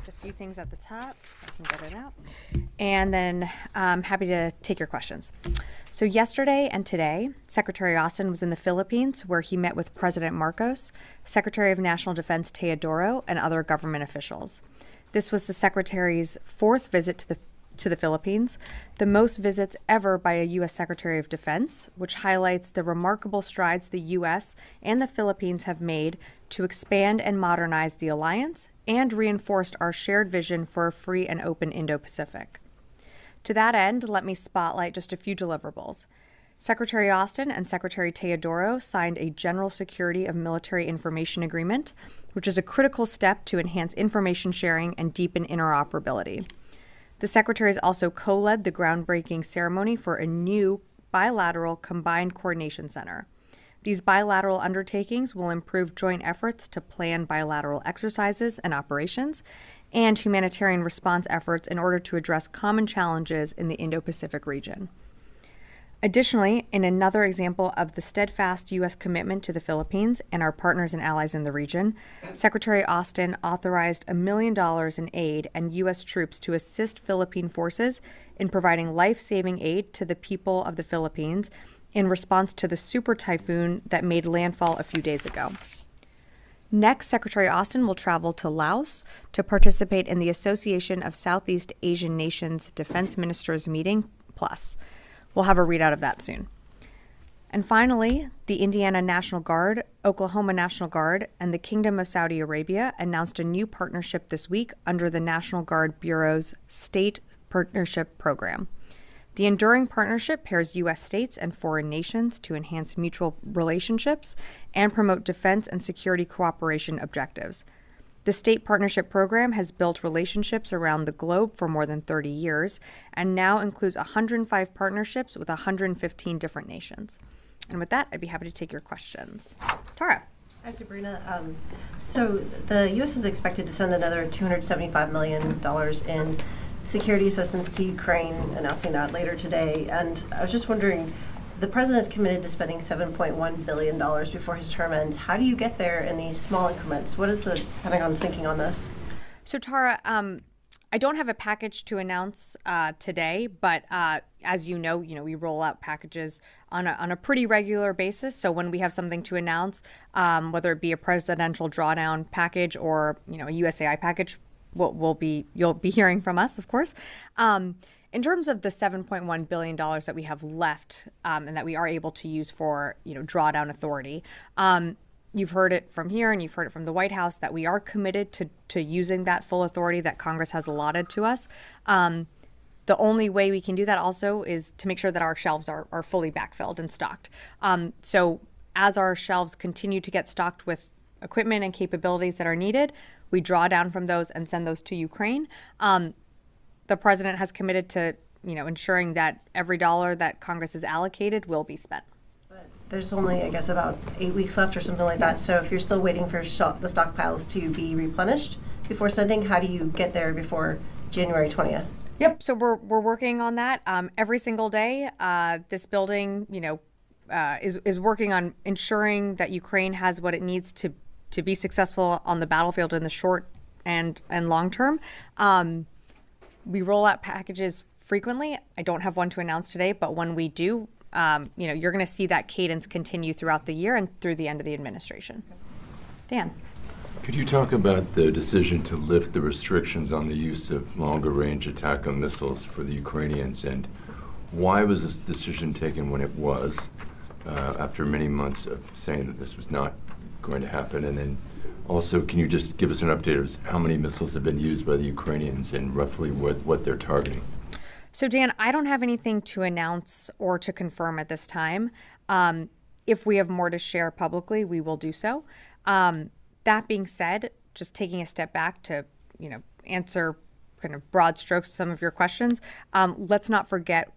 a few things at the top. I can get it out. And then I'm happy to take your questions. So yesterday and today, Secretary Austin was in the Philippines where he met with President Marcos, Secretary of National Defense Teodoro, and other government officials. This was the Secretary's fourth visit to the Philippines, the most visits ever by a U.S. Secretary of Defense, which highlights the remarkable strides the U.S. and the Philippines have made to expand and modernize the alliance and reinforced our shared vision for a free and open Indo-Pacific. To that end, let me spotlight just a few deliverables. Secretary Austin and Secretary Teodoro signed a General Security of Military Information Agreement, which is a critical step to enhance information sharing and deepen interoperability. The secretaries also co-led the groundbreaking ceremony for a new bilateral combined coordination center. These bilateral undertakings will improve joint efforts to plan bilateral exercises and operations and humanitarian response efforts in order to address common challenges in the Indo-Pacific region. Additionally, in another example of the steadfast U.S. commitment to the Philippines and our partners and allies in the region, Secretary Austin authorized $1 million in aid and U.S. troops to assist Philippine forces in providing life-saving aid to the people of the Philippines in response to the super typhoon that made landfall a few days ago. Next, Secretary Austin will travel to Laos to participate in the Association of Southeast Asian Nations Defense Ministers meeting, Plus. We'll have a readout of that soon. And finally, the Indiana National Guard, Oklahoma National Guard, and the Kingdom of Saudi Arabia announced a new partnership this week under the National Guard Bureau's State Partnership Program. The enduring partnership pairs U.S. states and foreign nations to enhance mutual relationships and promote defense and security cooperation objectives. The State Partnership Program has built relationships around the globe for more than 30 years and now includes 105 partnerships with 115 different nations. And with that, I'd be happy to take your questions. Tara. Hi, Sabrina. So the U.S. is expected to send another $275 million in security assistance to Ukraine, announcing that later today. And I was just wondering, the president is committed to spending $7.1 billion before his term ends. How do you get there in these small increments? What is the Pentagon thinking on this? So, Tara, I don't have a package to announce today, but as you know, we roll out packages on a pretty regular basis. So when we have something to announce, whether it be a presidential drawdown package or a USAI package, you'll be hearing from us, of course. In terms of the $7.1 billion that we have left and that we are able to use for, drawdown authority, you've heard it from here and you've heard it from the White House that we are committed to using that full authority that Congress has allotted to us. The only way we can do that also is to make sure that our shelves are fully backfilled and stocked. So as our shelves continue to get stocked with equipment and capabilities that are needed, we draw down from those and send those to Ukraine. The president has committed to, ensuring that every dollar that Congress has allocated will be spent. But there's only, I guess, about 8 weeks left or something like that. So if you're still waiting for the stockpiles to be replenished before sending, how do you get there before January 20th? Yep. So we're working on that every single day. This building, is working on ensuring that Ukraine has what it needs to be successful on the battlefield in the short and long term. We roll out packages frequently. I don't have one to announce today, but when we do, you're going to see that cadence continue throughout the year and through the end of the administration. Dan. Could you talk about the decision to lift the restrictions on the use of longer-range ATACMS missiles for the Ukrainians, and why was this decision taken when it was, after many months of saying that this was not going to happen? And then also, can you just give us an update of how many missiles have been used by the Ukrainians and roughly what they're targeting? So, Dan, I don't have anything to announce or to confirm at this time. If we have more to share publicly, we will do so. That being said, just taking a step back to, answer kind of broad strokes some of your questions, let's not forget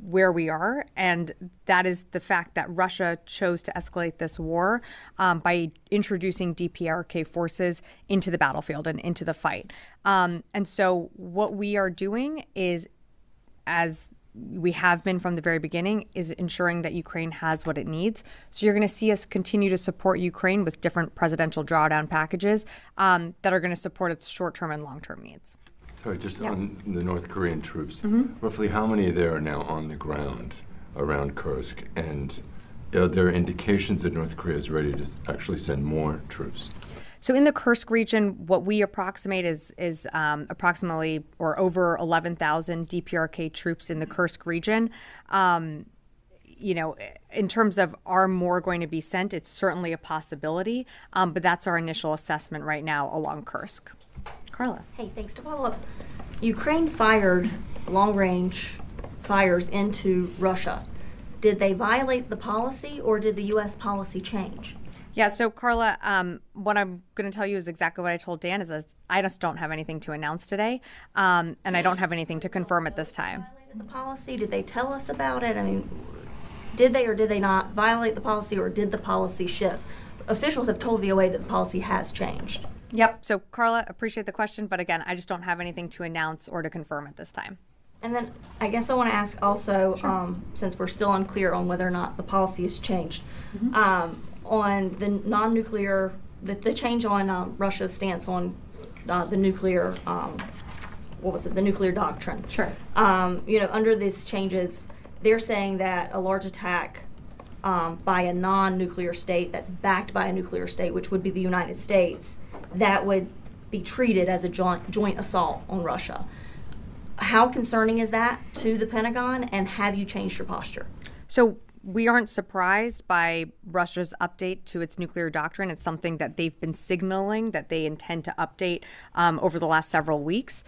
where we are, and that is the fact that Russia chose to escalate this war by introducing DPRK forces into the battlefield and into the fight. And so what we are doing is, as we have been from the very beginning, is ensuring that Ukraine has what it needs. So you're going to see us continue to support Ukraine with different presidential drawdown packages that are going to support its short-term and long-term needs. Sorry, just on the North Korean troops, Mm-hmm. roughly how many there are now on the ground around Kursk? And are there indications that North Korea is ready to actually send more troops? So in the Kursk region, what we approximate is approximately or over 11,000 DPRK troops in the Kursk region. In terms of are more going to be sent, it's certainly a possibility, but that's our initial assessment right now along Kursk. Carla. Hey, thanks. To follow up, Ukraine fired long-range fires into Russia. Did they violate the policy, or did the U.S. policy change? Yeah, so Carla, what I'm going to tell you is exactly what I told Dan, is I just don't have anything to announce today, and I don't have anything to confirm at this time. Violated the policy? Did they tell us about it? I mean, did they or did they not violate the policy, or did the policy shift? Officials have told VOA that the policy has changed. Yep, so Carla, appreciate the question, but again, I just don't have anything to announce or to confirm at this time. And then I guess I want to ask also, since we're still unclear on whether or not the policy has changed, on the non-nuclear, the change on Russia's stance on the nuclear, the nuclear doctrine. Sure. Under these changes, they're saying that a large attack by a non-nuclear state that's backed by a nuclear state, which would be the United States, that would be treated as a joint assault on Russia. How concerning is that to the Pentagon, and have you changed your posture? So we aren't surprised by Russia's update to its nuclear doctrine. It's something that they've been signaling that they intend to update over the last several weeks.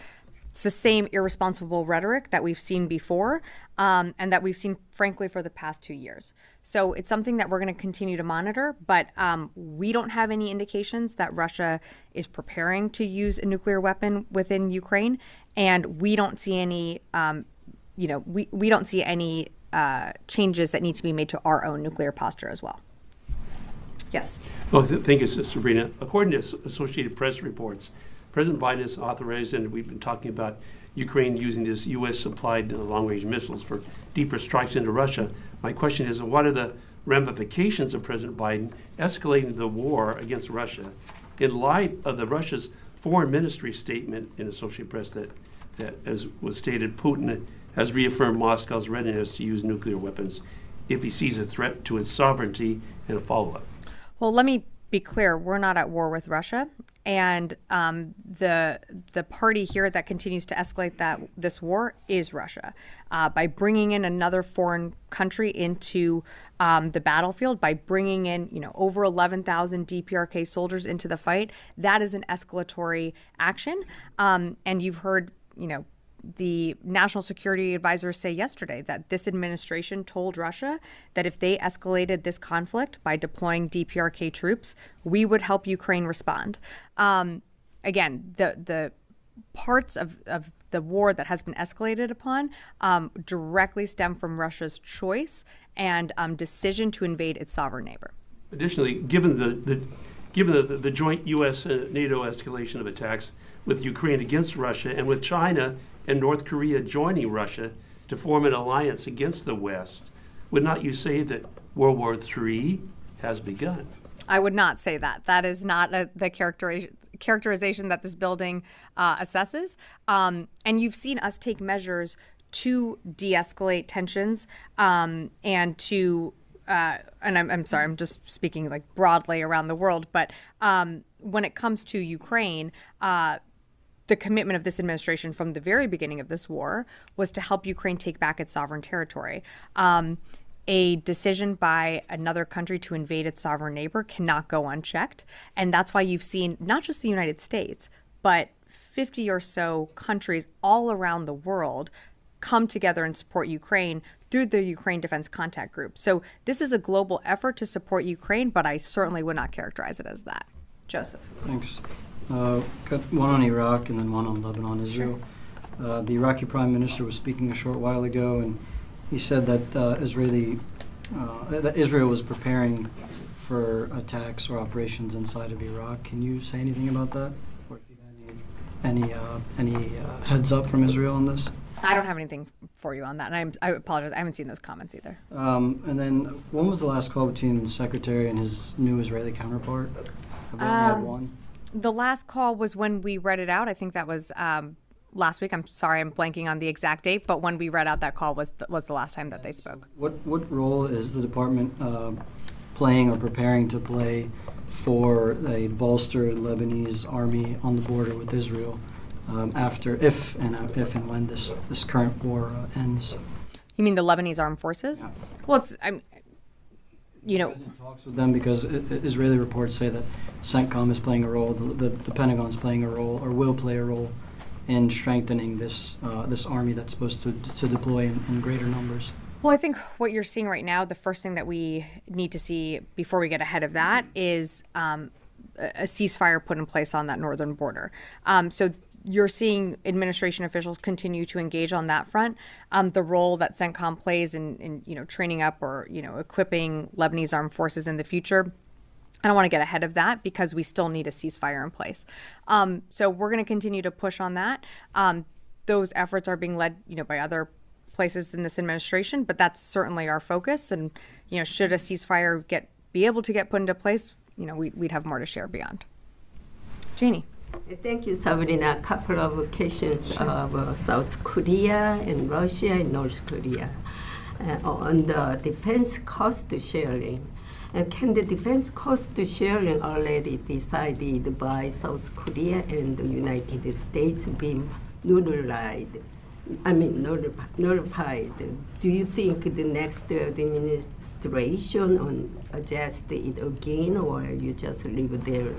It's the same irresponsible rhetoric that we've seen before and that we've seen, frankly, for the past 2 years. So it's something that we're going to continue to monitor, but we don't have any indications that Russia is preparing to use a nuclear weapon within Ukraine, and we don't see any, we don't see any changes that need to be made to our own nuclear posture as well. Yes. Well, thank you, Sabrina. According to Associated Press reports, President Biden has authorized, and we've been talking about Ukraine using this U.S.-supplied long-range missiles for deeper strikes into Russia. My question is, what are the ramifications of President Biden escalating the war against Russia in light of the Russia's foreign ministry statement in Associated Press that as was stated, Putin has reaffirmed Moscow's readiness to use nuclear weapons if he sees a threat to its sovereignty, and a follow-up? Well, let me be clear. We're not at war with Russia. And the party here that continues to escalate this war is Russia. By bringing in another foreign country into the battlefield, by bringing in over 11,000 DPRK soldiers into the fight, that is an escalatory action. And you've heard the national security advisor say yesterday that this administration told Russia that if they escalated this conflict by deploying DPRK troops, we would help Ukraine respond. Again, the parts of the war that has been escalated upon directly stem from Russia's choice and decision to invade its sovereign neighbor. Additionally, given the joint U.S. and NATO escalation of attacks with Ukraine against Russia, and with China and North Korea joining Russia to form an alliance against the West, would not you say that World War III has begun? I would not say that. That is not the characterization that this building assesses. And you've seen us take measures to de-escalate tensions and to and I'm sorry, I'm just speaking like broadly around the world, but when it comes to Ukraine, the commitment of this administration from the very beginning of this war was to help Ukraine take back its sovereign territory. A decision by another country to invade its sovereign neighbor cannot go unchecked. And that's why you've seen not just the United States, but 50 or so countries all around the world come together and support Ukraine through the Ukraine Defense Contact Group. So this is a global effort to support Ukraine, but I certainly would not characterize it as that. Joseph. Thanks. Got one on Iraq and then one on Lebanon, Israel. Sure. The Iraqi Prime Minister was speaking a short while ago, and he said that Israel was preparing for attacks or operations inside of Iraq. Can you say anything about that? Or if you have any heads up from Israel on this? I don't have anything for you on that, and I apologize. I haven't seen those comments either. And then, when was the last call between the secretary and his new Israeli counterpart? Have they only had one? The last call was when we read it out. I think that was last week. I'm sorry, I'm blanking on the exact date, but when we read out that call was the last time that they spoke. What role is the department playing or preparing to play for a bolstered Lebanese army on the border with Israel if and when this current war ends? You mean the Lebanese armed forces? Yeah. Well, you know, Talks with them because Israeli reports say that CENTCOM is playing a role, the Pentagon is playing a role, or will play a role in strengthening this army that's supposed to deploy in greater numbers. Well, I think what you're seeing right now, the first thing that we need to see before we get ahead of that is a ceasefire put in place on that northern border. So you're seeing administration officials continue to engage on that front. The role that CENTCOM plays in training up or equipping Lebanese armed forces in the future, I don't want to get ahead of that because we still need a ceasefire in place. So we're going to continue to push on that. Those efforts are being led, by other places in this administration, but that's certainly our focus. And should a ceasefire be able to get put into place, we'd have more to share beyond. Janie. Thank you, Sabrina. A couple of occasions of South Korea and Russia and North Korea on the defense cost sharing. Can the defense cost sharing already decided by South Korea and the United States be nullified? Do you think the next administration adjust it again, or you just leave their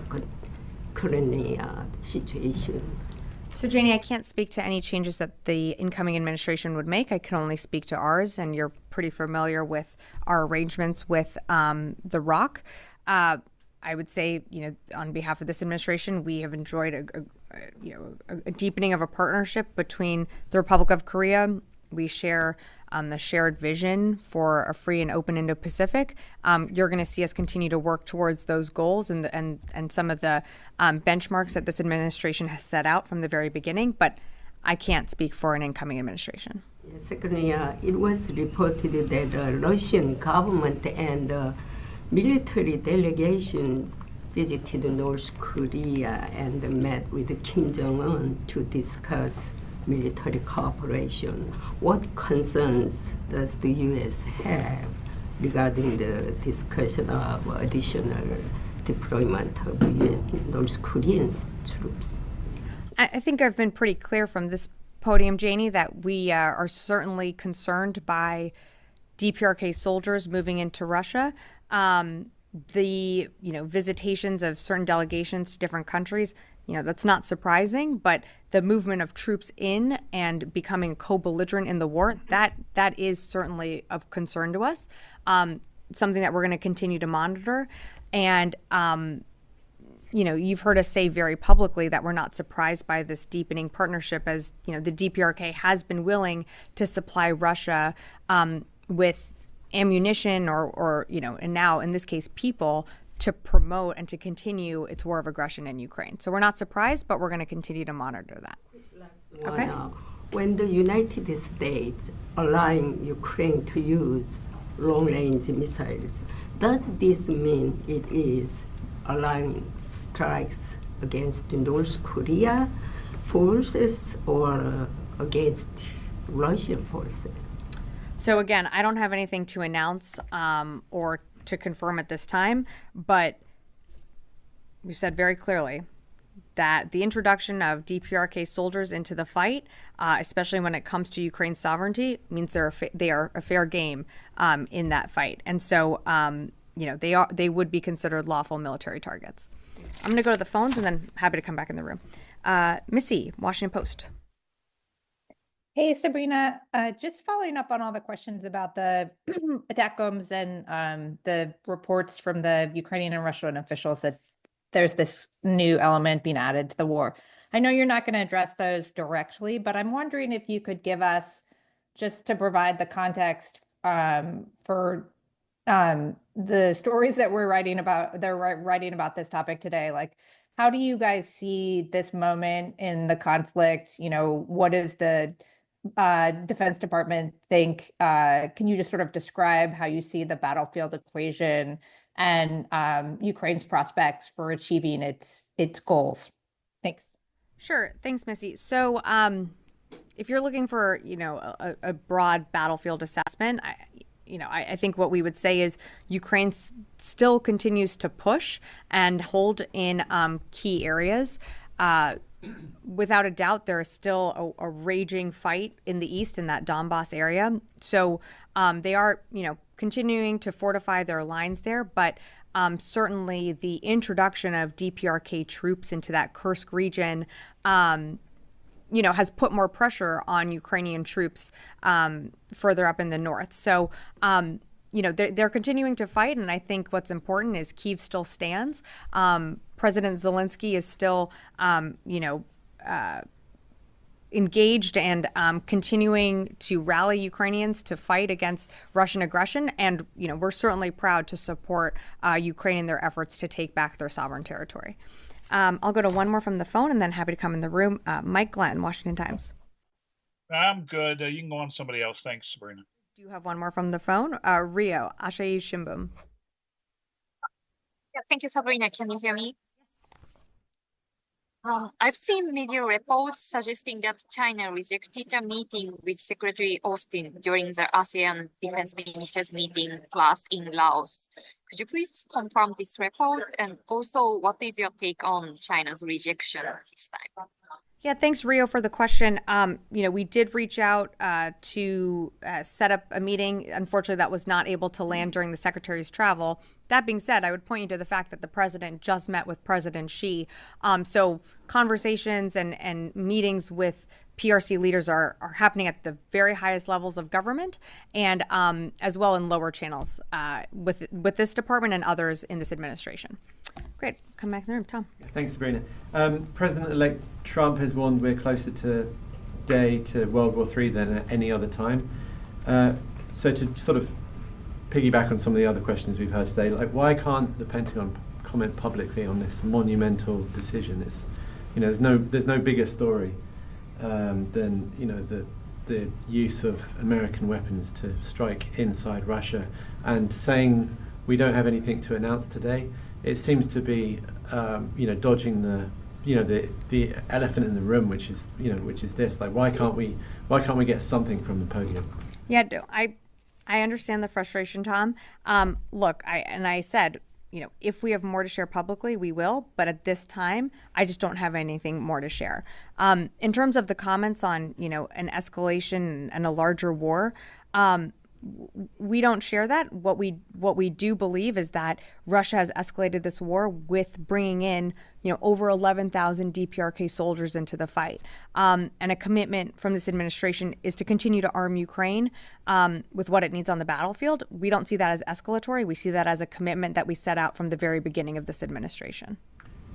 current situations? So, Janie, I can't speak to any changes that the incoming administration would make. I can only speak to ours, and you're pretty familiar with our arrangements with the ROC. I would say, on behalf of this administration, we have enjoyed a deepening of a partnership between the Republic of Korea. We share the shared vision for a free and open Indo-Pacific. You're going to see us continue to work towards those goals and some of the benchmarks that this administration has set out from the very beginning, but I can't speak for an incoming administration. Secondly, it was reported that the Russian government and military delegations visited North Korea and met with Kim Jong-un to discuss military cooperation. What concerns does the U.S. have regarding the discussion of additional deployment of North Korean troops? I think I've been pretty clear from this podium, Janie, that we are certainly concerned by DPRK soldiers moving into Russia. The visitations of certain delegations to different countries, that's not surprising, but the movement of troops in and becoming co-belligerent in the war, that is certainly of concern to us. Something that we're going to continue to monitor. And you've heard us say very publicly that we're not surprised by this deepening partnership, as the DPRK has been willing to supply Russia with ammunition or and now in this case people to promote and to continue its war of aggression in Ukraine. So we're not surprised, but we're going to continue to monitor that. Okay. When the United States allowing Ukraine to use long-range missiles, does this mean it is allowing strikes against North Korea forces or against Russian forces? So again, I don't have anything to announce or to confirm at this time, but we said very clearly that the introduction of DPRK soldiers into the fight, especially when it comes to Ukraine's sovereignty, means they are a fair game in that fight. And so, they would be considered lawful military targets. I'm going to go to the phones and then happy to come back in the room. Missy, Washington Post. Hey, Sabrina, just following up on all the questions about the ATACMS and the reports from the Ukrainian and Russian officials that there's this new element being added to the war. I know you're not going to address those directly, but I'm wondering if you could give us, just to provide the context for the stories that we're writing about, they're writing about this topic today. Like, how do you guys see this moment in the conflict? What is the Defense Department think? Can you just sort of describe how you see the battlefield equation and Ukraine's prospects for achieving its goals? Thanks. Sure. Thanks, Missy. So, if you're looking for, a broad battlefield assessment, I think what we would say is Ukraine still continues to push and hold in key areas. Without a doubt, there is still a raging fight in the east in that Donbass area. So they are, continuing to fortify their lines there. But certainly the introduction of DPRK troops into that Kursk region, has put more pressure on Ukrainian troops further up in the north. So, they're continuing to fight. And I think what's important is Kyiv still stands. President Zelensky is still, engaged and continuing to rally Ukrainians to fight against Russian aggression. And, we're certainly proud to support Ukraine in their efforts to take back their sovereign territory. I'll go to one more from the phone and then happy to come in the room. Mike Glenn, Washington Times. I'm good. You can go on to somebody else. Thanks, Sabrina. Do you have one more from the phone? Rio, Ashayi Shimbum. Yeah, thank you, Sabrina. Can you hear me? I've seen media reports suggesting that China rejected a meeting with Secretary Austin during the ASEAN Defense Ministers meeting plus in Laos. Could you please confirm this report? And also, what is your take on China's rejection this time? Yeah, thanks, Rio, for the question. We did reach out to set up a meeting. Unfortunately, that was not able to land during the secretary's travel. That being said, I would point you to the fact that the president just met with President Xi. So conversations and meetings with PRC leaders are happening at the very highest levels of government and as well in lower channels with this department and others in this administration. Great. Come back in the room. Tom. Thanks, Sabrina. President-elect Trump has warned we're closer today to World War III than at any other time. So to sort of piggyback on some of the other questions we've heard today, like why can't the Pentagon comment publicly on this monumental decision? It's, there's no bigger story than the use of American weapons to strike inside Russia, and saying we don't have anything to announce today. It seems to be dodging the elephant in the room, which is this. Like why can't we get something from the podium? Yeah, I understand the frustration, Tom. Look, I said, if we have more to share publicly, we will. But at this time, I just don't have anything more to share. In terms of the comments on, an escalation and a larger war, we don't share that. What we do believe is that Russia has escalated this war with bringing in, over 11,000 DPRK soldiers into the fight. And a commitment from this administration is to continue to arm Ukraine with what it needs on the battlefield. We don't see that as escalatory. We see that as a commitment that we set out from the very beginning of this administration.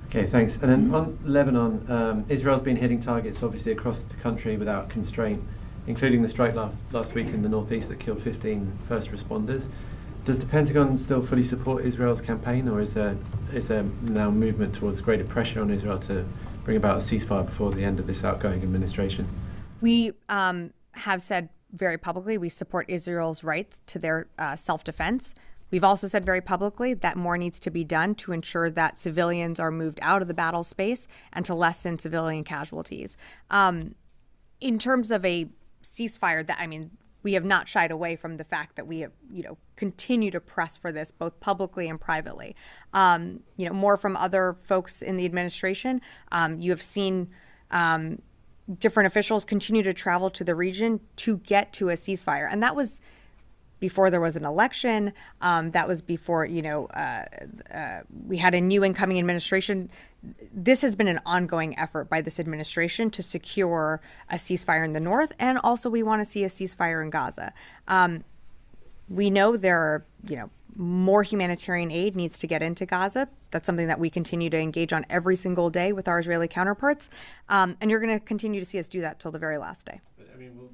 Okay, thanks. And then on Lebanon, Israel's been hitting targets obviously across the country without constraint, including the strike last week in the northeast that killed 15 first responders. Does the Pentagon still fully support Israel's campaign, or is there now movement towards greater pressure on Israel to bring about a ceasefire before the end of this outgoing administration? We have said very publicly we support Israel's rights to their self-defense. We've also said very publicly that more needs to be done to ensure that civilians are moved out of the battle space and to lessen civilian casualties. In terms of a ceasefire, we have not shied away from the fact that we have, continue to press for this both publicly and privately. More from other folks in the administration. You have seen different officials continue to travel to the region to get to a ceasefire, and that was before there was an election. That was before, we had a new incoming administration. This has been an ongoing effort by this administration to secure a ceasefire in the north, and also we want to see a ceasefire in Gaza. We know there are, more humanitarian aid needs to get into Gaza. That's something that we continue to engage on every single day with our Israeli counterparts, and you're going to continue to see us do that till the very last day.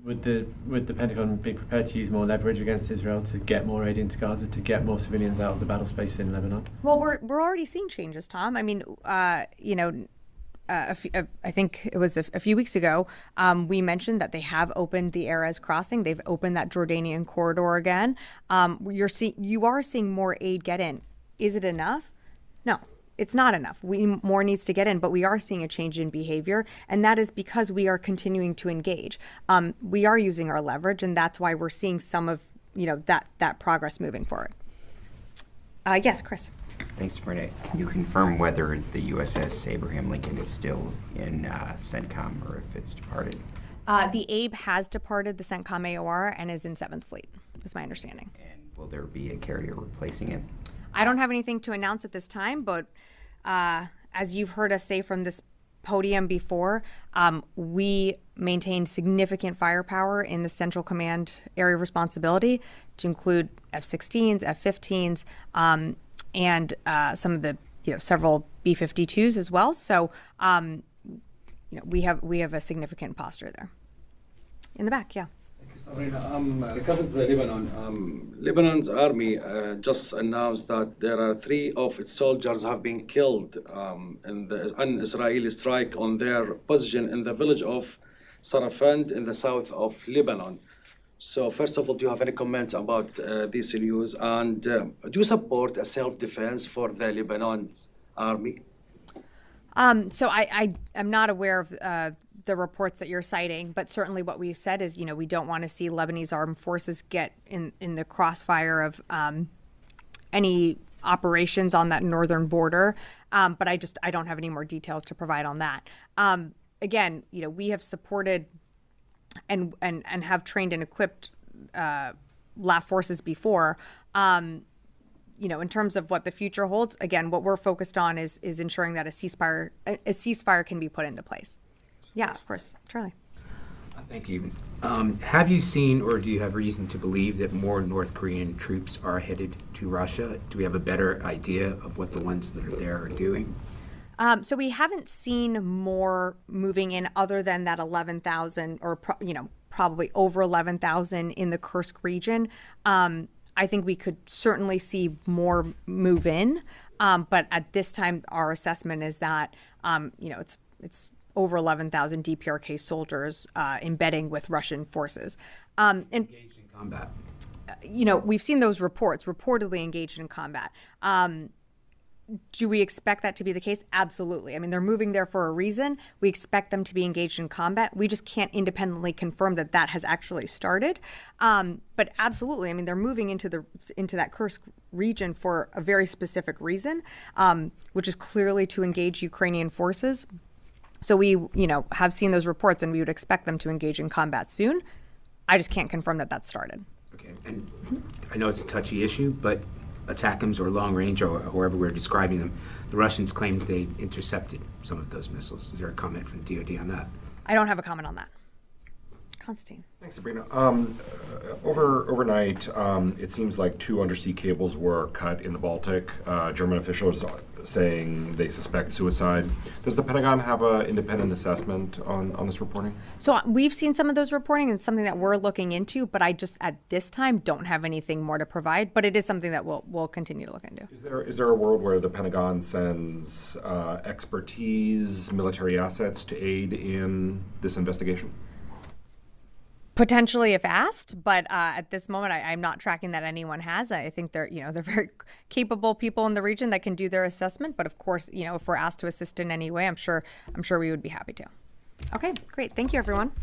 Would the Pentagon be prepared to use more leverage against Israel to get more aid into Gaza, to get more civilians out of the battle space in Lebanon? Well, we're already seeing changes, Tom. I think it was a few weeks ago, we mentioned that they have opened the Erez crossing. They've opened that Jordanian corridor again. You are seeing more aid get in. Is it enough? No, it's not enough. More needs to get in, but we are seeing a change in behavior, and that is because we are continuing to engage. We are using our leverage, and that's why we're seeing some of that progress moving forward. Yes, Chris. Thanks, Sabrina. Can you confirm whether the USS Abraham Lincoln is still in CENTCOM or if it's departed? The Abe has departed the CENTCOM AOR and is in 7th Fleet. That's my understanding. And will there be a carrier replacing it? I don't have anything to announce at this time, but as you've heard us say from this podium before, we maintain significant firepower in the Central Command area of responsibility to include F-16s, F-15s, and some of the several B-52s as well. So we have a significant posture there. In the back, yeah. Sabrina, regarding the Lebanon, Lebanon's army just announced that there are 3 of its soldiers have been killed in an Israeli strike on their position in the village of Sarafand in the south of Lebanon. So first of all, do you have any comments about this news? And do you support a self-defense for the Lebanon army? So I am not aware of the reports that you're citing, but certainly what we've said is, we don't want to see Lebanese armed forces get in the crossfire of any operations on that northern border. But I don't have any more details to provide on that. Again, we have supported and have trained and equipped LAF forces before. In terms of what the future holds, again, what we're focused on is ensuring that a ceasefire can be put into place. Yeah, of course. Charlie. Thank you. Have you seen or do you have reason to believe that more North Korean troops are headed to Russia? Do we have a better idea of what the ones that are there are doing? So we haven't seen more moving in other than that 11,000 or, probably over 11,000 in the Kursk region. I think we could certainly see more move in. But at this time, our assessment is that, it's over 11,000 DPRK soldiers embedding with Russian forces. Engaged in combat. We've seen those reports, reportedly engaged in combat. Do we expect that to be the case? Absolutely. I mean, they're moving there for a reason. We expect them to be engaged in combat. We just can't independently confirm that that has actually started. But absolutely, I mean, they're moving into that Kursk region for a very specific reason, which is clearly to engage Ukrainian forces. So we, have seen those reports, and we would expect them to engage in combat soon. I just can't confirm that that's started. Okay, and I know it's a touchy issue, but ATACMS or long range or however we're describing them, the Russians claimed they intercepted some of those missiles. Is there a comment from DoD on that? I don't have a comment on that. Constantine. Thanks, Sabrina. Overnight, it seems like 2 undersea cables were cut in the Baltic. German officials saying they suspect suicide. Does the Pentagon have an independent assessment on this reporting? So we've seen some of those reporting, and it's something that we're looking into, but I just at this time don't have anything more to provide. But it is something that we'll continue to look into. Is there a world where the Pentagon sends expertise, military assets to aid in this investigation? Potentially if asked, but at this moment, I'm not tracking that anyone has. I think they're very capable people in the region that can do their assessment. But of course, if we're asked to assist in any way, I'm sure we would be happy to. Okay, great. Thank you, everyone.